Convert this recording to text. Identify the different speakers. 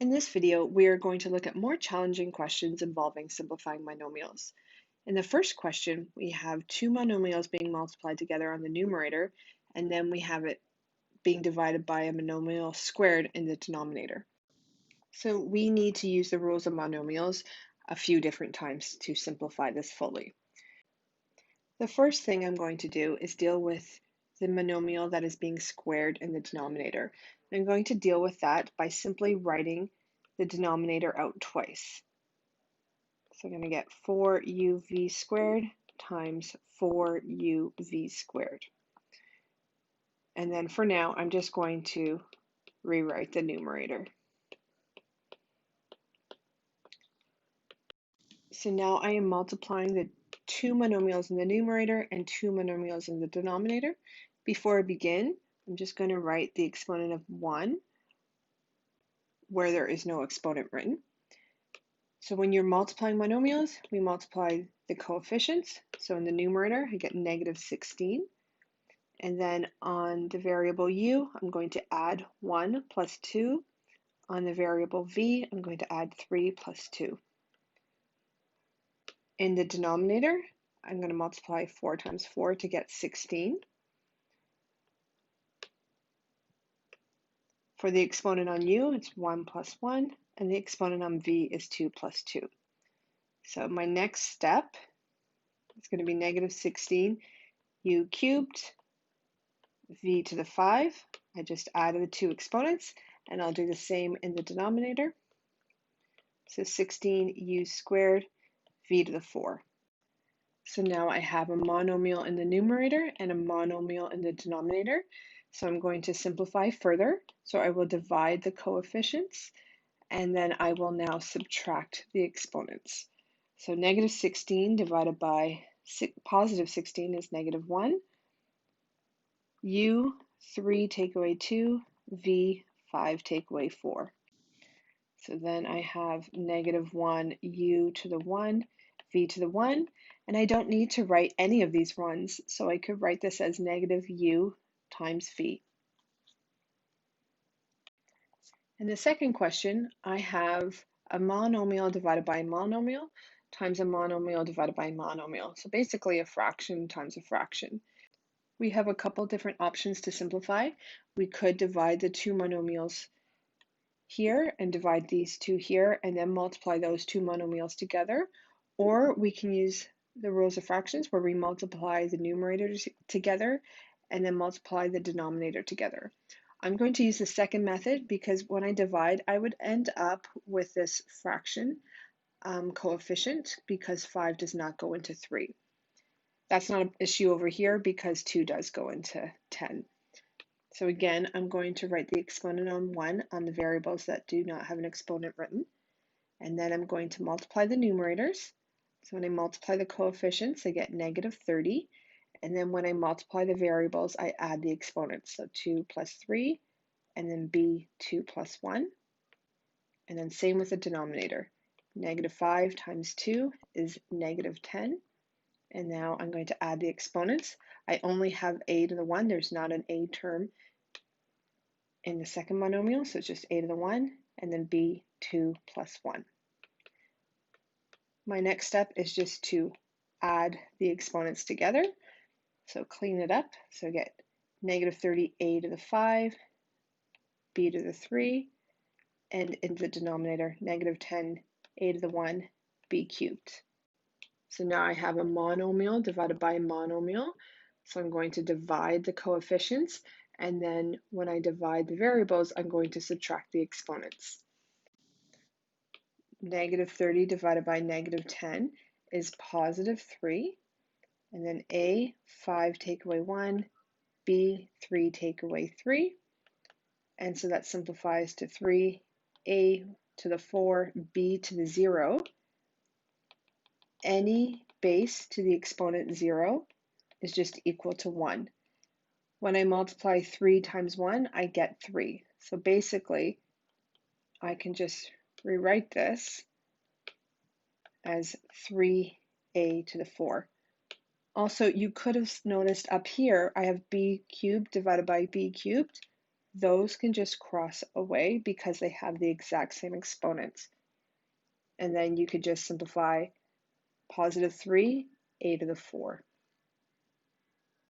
Speaker 1: In this video, we are going to look at more challenging questions involving simplifying monomials. In the first question, we have two monomials being multiplied together on the numerator, and then we have it being divided by a monomial squared in the denominator. So we need to use the rules of monomials a few different times to simplify this fully. The first thing I'm going to do is deal with the monomial that is being squared in the denominator. I'm going to deal with that by simply writing the denominator out twice. So I'm going to get 4uv squared times 4uv squared. And then for now, I'm just going to rewrite the numerator. So now I am multiplying the two monomials in the numerator and two monomials in the denominator. Before I begin, I'm just going to write the exponent of 1 where there is no exponent written. So when you're multiplying monomials, we multiply the coefficients. So in the numerator, I get negative 16. And then on the variable u, I'm going to add 1 plus 2. On the variable v, I'm going to add 3 plus 2. In the denominator, I'm going to multiply 4 times 4 to get 16. For the exponent on u, it's 1 plus 1, and the exponent on v is 2 plus 2. So my next step is going to be negative 16 u cubed v to the 5. I just added the two exponents, and I'll do the same in the denominator. So 16u squared v to the 4. So now I have a monomial in the numerator and a monomial in the denominator. So I'm going to simplify further. So I will divide the coefficients, and then I will now subtract the exponents. So negative 16 divided by positive 16 is negative 1. U, 3 take away 2, V, 5 take away 4. So then I have negative 1, U to the 1, V to the 1, and I don't need to write any of these ones, so I could write this as negative U times V. In the second question, I have a monomial divided by a monomial times a monomial divided by a monomial. So basically a fraction times a fraction. We have a couple different options to simplify. We could divide the two monomials here and divide these two here and then multiply those two monomials together. Or we can use the rules of fractions where we multiply the numerators together and then multiply the denominator together. I'm going to use the second method because when I divide, I would end up with this fraction coefficient because 5 does not go into 3. That's not an issue over here because 2 does go into 10. So again, I'm going to write the exponent on 1 on the variables that do not have an exponent written. And then I'm going to multiply the numerators. So when I multiply the coefficients, I get negative 30. And then when I multiply the variables, I add the exponents. So 2 plus 3, and then b 2 plus 1. And then same with the denominator. Negative 5 times 2 is negative 10. And now I'm going to add the exponents. I only have a to the 1. There's not an a term in the second monomial, so it's just a to the 1, and then b 2 plus 1. My next step is just to add the exponents together. So clean it up. So I get negative 30 a to the 5, b to the 3, and in the denominator, negative 10 a to the 1, b cubed. So now I have a monomial divided by a monomial. So I'm going to divide the coefficients, and then when I divide the variables, I'm going to subtract the exponents. Negative 30 divided by negative 10 is positive 3. And then a, 5 take away 1, b, 3 take away 3. And so that simplifies to 3, a to the 4, b to the 0. Any base to the exponent 0 is just equal to 1. When I multiply 3 times 1, I get 3. So basically, I can just rewrite this as 3a to the 4. Also, you could have noticed up here, I have b cubed divided by b cubed. those can just cross away because they have the exact same exponents. And then you could just simplify positive 3, a to the 4.